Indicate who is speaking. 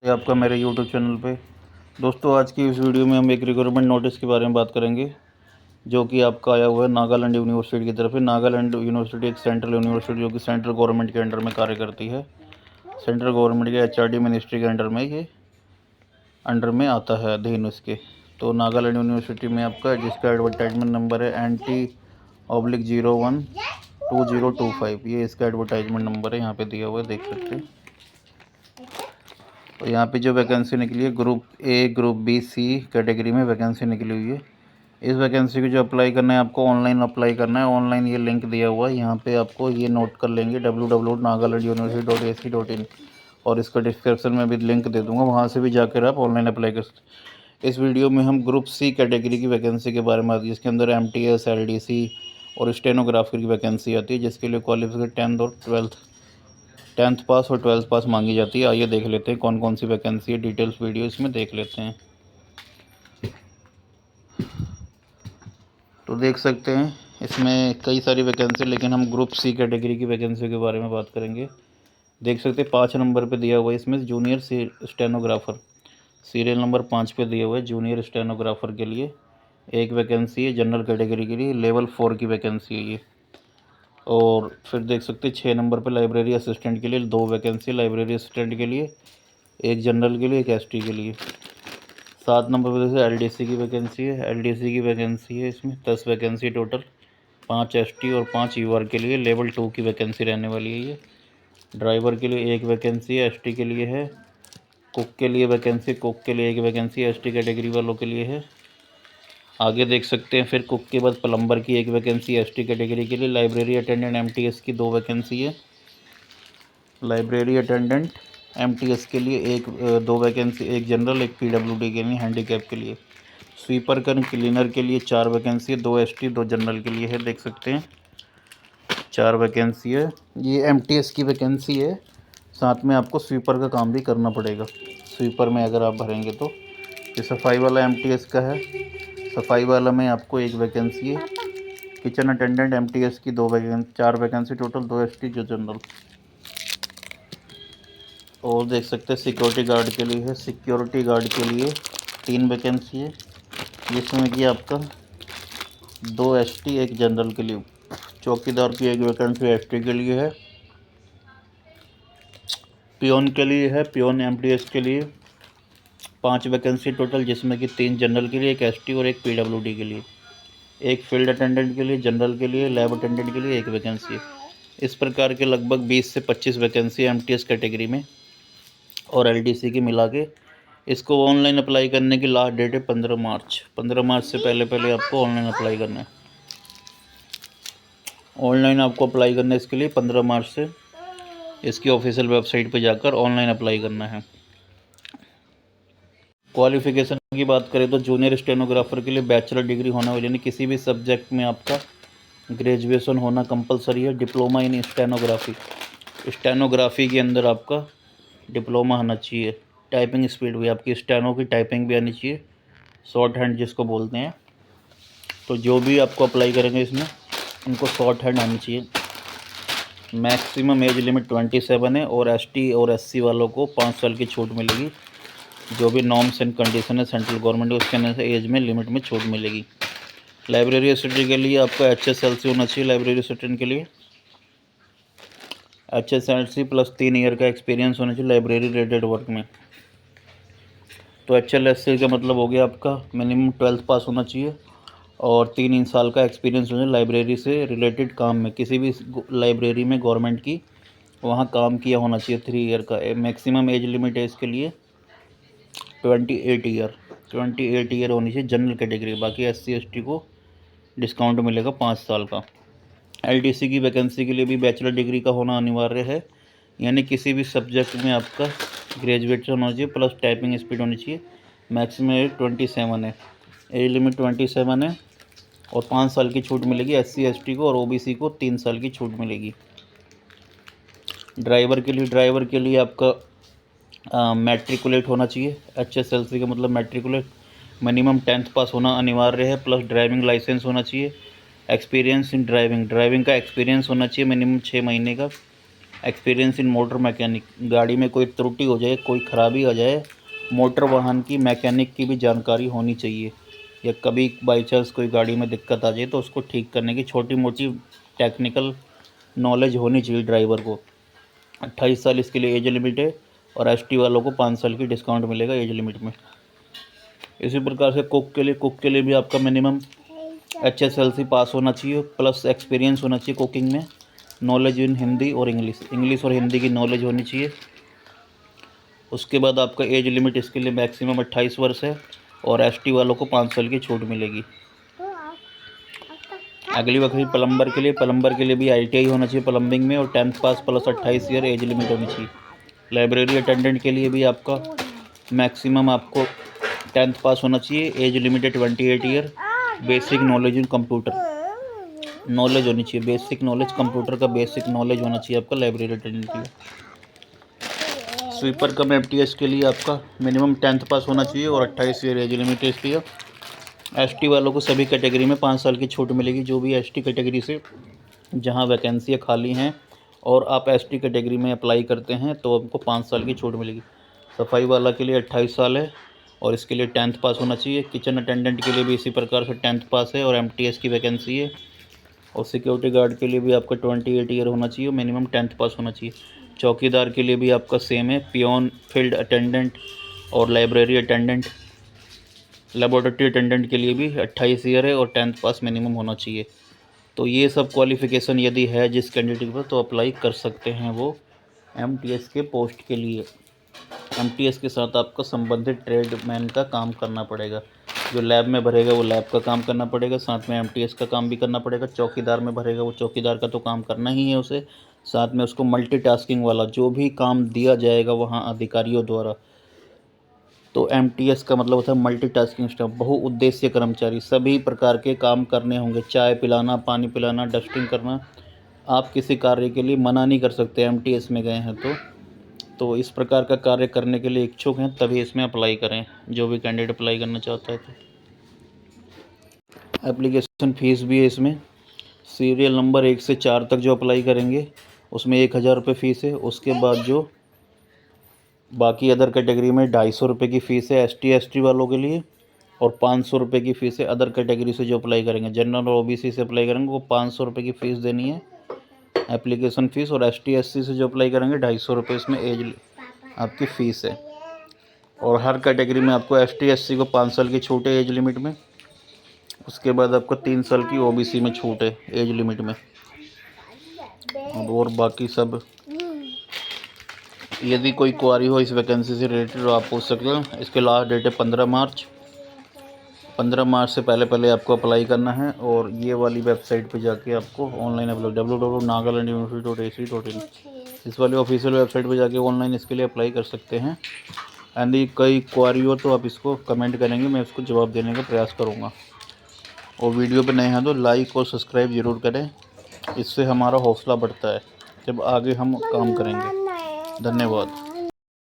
Speaker 1: ये आपका मेरे यूट्यूब चैनल पे। दोस्तों, आज की इस वीडियो में हम एक रिक्रूटमेंट नोटिस के बारे में बात करेंगे, जो कि आपका आया हुआ है नागालैंड यूनिवर्सिटी की तरफ से। नागालैंड यूनिवर्सिटी एक सेंट्रल यूनिवर्सिटी जो कि सेंट्रल गवर्नमेंट के अंडर में कार्य करती है। सेंट्रल गवर्नमेंट के एचआरडी मिनिस्ट्री के अंडर में ये अंडर में आता है, अधीन उसके। तो नागालैंड यूनिवर्सिटी में आपका, जिसका एडवर्टाइजमेंट नंबर है NT/012025, ये इसका एडवर्टाइजमेंट नंबर है, यहाँ पे दिया हुआ है, देख सकते हैं। और यहाँ पे जो वैकेंसी निकली है, group A, group B, C category में वैकेंसी निकली हुई है। इस वैकेंसी को जो अप्लाई करना है, आपको ऑनलाइन अप्लाई करना है। ऑनलाइन ये लिंक दिया हुआ है, यहाँ पे आपको ये नोट कर लेंगे, www.nagalanduniversity.ac.in, और इसका डिस्क्रिप्शन में भी लिंक दे दूँगा, वहाँ से भी जाकर आप ऑनलाइन अप्लाई कर सकते। इस वीडियो में हम ग्रुप सी कैटेगरी की वैकेंसी के बारे में आती है, जिसके अंदर MTS, LDC और स्टेनोग्राफर की वैकेंसी आती है, जिसके लिए क्वालिफिकेशन 10th पास और 12th पास मांगी जाती है। आइए देख लेते हैं कौन कौन सी वैकेंसी है, डिटेल्स वीडियो इसमें देख लेते हैं। तो देख सकते हैं इसमें कई सारी वैकेंसी, लेकिन हम ग्रुप सी कैटेगरी की वैकेंसी के बारे में बात करेंगे। देख सकते हैं 5 नंबर पे दिया हुआ है इसमें जूनियर स्टेनोग्राफर, सीरियल नंबर 5 पे दिया हुआ है जूनियर स्टेनोग्राफर के लिए एक वैकेंसी है। जनरल कैटेगरी के लिए लेवल 4 की वैकेंसी है ये। और फिर देख सकते हैं 6 नंबर पे लाइब्रेरी असिस्टेंट के लिए 2 वैकेंसी, लाइब्रेरी असिस्टेंट के लिए एक जनरल के लिए, एक ST के लिए। 7 नंबर पर जैसे LDC की वैकेंसी है, LDC की वैकेंसी है इसमें 10 वैकेंसी टोटल, 5 ST और 5 UR के लिए लेवल 2 की वैकेंसी रहने वाली है ये। ड्राइवर के लिए एक वैकेंसी ST के लिए है। कुक के लिए वैकेंसी, कुक के लिए एक वैकेंसी ST कैटेगरी वालों के लिए है। आगे देख सकते हैं फिर कुक के बाद प्लम्बर की एक वैकेंसी ST कैटेगरी के लिए। लाइब्रेरी अटेंडेंट MTS की 2 वैकेंसी है। लाइब्रेरी अटेंडेंट MTS के लिए 2 वैकेंसी, एक जनरल, एक PWD के लिए, हैंडीकैप के लिए। स्वीपर कम क्लीनर के लिए 4 वैकेंसी है, 2 ST 2 जनरल के लिए है। देख सकते हैं 4 वैकेंसी है। ये MTS की वैकेंसी है, साथ में आपको स्वीपर का काम भी करना पड़ेगा। स्वीपर में अगर आप भरेंगे तो। ये सफाई वाला MTS का है, सफाई वाला में आपको एक वैकेंसी है। किचन अटेंडेंट MTS की 4 वैकेंसी टोटल, 2 ST जो जनरल। और देख सकते हैं सिक्योरिटी गार्ड के लिए है, सिक्योरिटी गार्ड के लिए 3 वैकेंसी है, जिसमें कि आपका 2 ST एक जनरल के लिए। चौकीदार की एक वैकेंसी ST के लिए है। पियोन के लिए है, पियोन MTS के लिए 5 वैकेंसी टोटल, जिसमें कि 3 जनरल के लिए, एक ST और एक PWD के लिए। एक फील्ड अटेंडेंट के लिए, जनरल के लिए, लैब अटेंडेंट के लिए एक वैकेंसी है। इस प्रकार के लगभग 20 से 25 वैकेंसी MTS कैटेगरी में और LDC की मिला के। इसको ऑनलाइन अप्लाई करने की लास्ट डेट है 15 मार्च। 15 मार्च से पहले पहले आपको ऑनलाइन अप्लाई करना है। ऑनलाइन आपको अप्लाई करना है इसके लिए 15 मार्च से इसकी ऑफिशियल वेबसाइट पर जाकर ऑनलाइन अप्लाई करना है। क्वालिफिकेशन की बात करें तो जूनियर स्टेनोग्राफर के लिए बैचलर डिग्री होना चाहिए, यानी किसी भी सब्जेक्ट में आपका ग्रेजुएशन होना कंपलसरी है। डिप्लोमा इन स्टेनोग्राफी, स्टेनोग्राफी के अंदर आपका डिप्लोमा होना चाहिए। टाइपिंग स्पीड भी आपकी, स्टेनो की टाइपिंग भी आनी चाहिए, शॉर्ट हैंड जिसको बोलते हैं। तो जो भी आपको अप्लाई करेंगे इसमें, उनको शॉर्ट हैंड आनी चाहिए। मैक्सिमम एज लिमिट 27 है, और ST और SC वालों को 5 साल की छूट मिलेगी। जो भी नॉर्म्स एंड कंडीशन है सेंट्रल गवर्नमेंट, उसके अंदर से एज में लिमिट में छूट मिलेगी। लाइब्रेरी असिस्टेंट के लिए आपका HSLC होना चाहिए। लाइब्रेरी असिस्टेंट के लिए HSLC प्लस 3 ईयर का एक्सपीरियंस होना चाहिए लाइब्रेरी रिलेटेड वर्क में। तो HLSC का मतलब हो गया आपका मिनिमम 12th पास होना चाहिए और 3 साल का एक्सपीरियंस होना चाहिए लाइब्रेरी से रिलेटेड काम में, किसी भी लाइब्रेरी में गवर्नमेंट की, वहाँ काम किया होना चाहिए 3 ईयर का। मैक्सिमम एज लिमिट है इसके लिए 28 ईयर होनी चाहिए जनरल कैटेगरी। बाकी SC ST को डिस्काउंट मिलेगा 5 साल का। LDC की वैकेंसी के लिए भी बैचलर डिग्री का होना अनिवार्य है, यानी किसी भी सब्जेक्ट में आपका ग्रेजुएशन होना चाहिए प्लस टाइपिंग स्पीड होनी चाहिए। मैक्सिमम एज 27 है, एज लिमिट 27 है, और 5 साल की छूट मिलेगी SC ST को, और OBC को 3 साल की छूट मिलेगी। ड्राइवर के लिए आपका मैट्रिकुलेट होना चाहिए। HSLC का मतलब मैट्रिकुलेट, मिनिमम 10th पास होना अनिवार्य है, प्लस ड्राइविंग लाइसेंस होना चाहिए। एक्सपीरियंस इन ड्राइविंग का एक्सपीरियंस होना चाहिए मिनिमम 6 महीने का। एक्सपीरियंस इन मोटर मैकेनिक, गाड़ी में कोई त्रुटि हो जाए, कोई ख़राबी आ जाए, मोटर वाहन की मैकेनिक की भी जानकारी होनी चाहिए, या कभी बाई चांस कोई गाड़ी में दिक्कत आ जाए तो उसको ठीक करने की छोटी मोटी टेक्निकल नॉलेज होनी चाहिए ड्राइवर को। 28 साल इसके लिए एज लिमिट है, और एसटी वालों को 5 साल की डिस्काउंट मिलेगा एज लिमिट में। इसी प्रकार से कुक के लिए भी आपका मिनिमम HSLC पास होना चाहिए, प्लस एक्सपीरियंस होना चाहिए कुकिंग में, नॉलेज इन हिंदी और इंग्लिश और हिंदी की नॉलेज होनी चाहिए। उसके बाद आपका एज लिमिट इसके लिए मैक्सिमम 28 वर्ष है, और एसटी वालों को 5 साल की छूट मिलेगी। अगली बात प्लम्बर के लिए भी ITI होना चाहिए प्लम्बिंग में, और 10th पास प्लस 28 ईयर एज लिमिट होनी चाहिए। लाइब्रेरी अटेंडेंट के लिए भी आपका मैक्सिमम आपको 10th पास होना चाहिए, एज लिमिट है 28 year. Basic knowledge in computer knowledge होनी चाहिए, बेसिक नॉलेज कंप्यूटर का बेसिक नॉलेज होना चाहिए आपका लाइब्रेरी अटेंडेंट के लिए। स्वीपर कम MTS के लिए आपका मिनिमम 10th पास होना चाहिए, और 28 ईयर एज लिमिट है इसकी। ST वालों को सभी कैटेगरी में 5 साल की छूट मिलेगी, जो भी ST कैटेगरी से जहां वैकेंसियाँ खाली हैं और आप ST कैटेगरी में अप्लाई करते हैं तो आपको 5 साल की छूट मिलेगी। सफाई वाला के लिए 28 साल है, और इसके लिए 10th पास होना चाहिए। किचन अटेंडेंट के लिए भी इसी प्रकार से 10th पास है, और MTS की वैकेंसी है। और सिक्योरिटी गार्ड के लिए भी आपका 28 ईयर होना चाहिए, मिनिमम 10th पास होना चाहिए। चौकीदार के लिए भी आपका सेम है, पियोन, फील्ड अटेंडेंट और लाइब्रेरी अटेंडेंट। लेबोरेटरी अटेंडेंट के लिए भी 28 ईयर है, और 10th पास मिनिमम होना चाहिए। तो ये सब क्वालिफ़िकेशन यदि है जिस कैंडिडेट पर, तो अप्लाई कर सकते हैं वो MTS के पोस्ट के लिए। MTS के साथ आपको संबंधित ट्रेडमैन का काम करना पड़ेगा। जो लैब में भरेगा वो लैब का काम करना पड़ेगा, साथ में MTS का काम भी करना पड़ेगा। चौकीदार में भरेगा वो चौकीदार का तो काम करना ही है उसे, साथ में उसको मल्टीटास्किंग वाला जो भी काम दिया जाएगा वहाँ अधिकारियों द्वारा, तो MTS का मतलब होता है मल्टीटास्किंग स्टाफ, बहुउद्देशीय कर्मचारी। सभी प्रकार के काम करने होंगे, चाय पिलाना, पानी पिलाना, डस्टिंग करना। आप किसी कार्य के लिए मना नहीं कर सकते MTS में गए हैं तो इस प्रकार का कार्य करने के लिए इच्छुक हैं तभी इसमें अप्लाई करें, जो भी कैंडिडेट अप्लाई करना चाहता है। तो एप्लीकेशन फ़ीस भी है इसमें। सीरियल नंबर 1 से 4 तक जो अप्लाई करेंगे उसमें 1000 रुपये फ़ीस है। उसके बाद जो बाकी अदर कैटेगरी में 250 रुपये की फ़ीस है ST वालों के लिए, और 500 रुपये की फ़ीस है अदर कैटेगरी से जो अप्लाई करेंगे। जनरल और OBC से अप्लाई करेंगे वो 500 रुपये की फ़ीस देनी है एप्लीकेशन फ़ीस, और ST/SC से जो अप्लाई करेंगे 250 रुपये इसमें एज आपकी फ़ीस है। और हर कैटेगरी में आपको ST/SC को 5 साल की छूट है एज लिमिट में। उसके बाद आपको 3 साल की OBC में छूट है एज लिमिट में। और बाकी सब, यदि कोई क्वारी हो इस वैकेंसी से रिलेटेड तो आप पूछ सकते हो। इसके लास्ट डेट है 15 मार्च। 15 मार्च से पहले आपको अप्लाई करना है, और ये वाली वेबसाइट पे जाके आपको ऑनलाइन अप्लाई www.nagalanduniversity.ac.in इस वाली ऑफिशियल वेबसाइट पे जाके ऑनलाइन इसके लिए अप्लाई कर सकते हैं। यदि कोई क्वारी हो तो आप इसको कमेंट करेंगे, मैं उसको जवाब देने का प्रयास करूँगा। और वीडियो पे नए हैं तो लाइक और सब्सक्राइब ज़रूर करें, इससे हमारा हौसला बढ़ता है जब आगे हम काम करेंगे। धन्यवाद।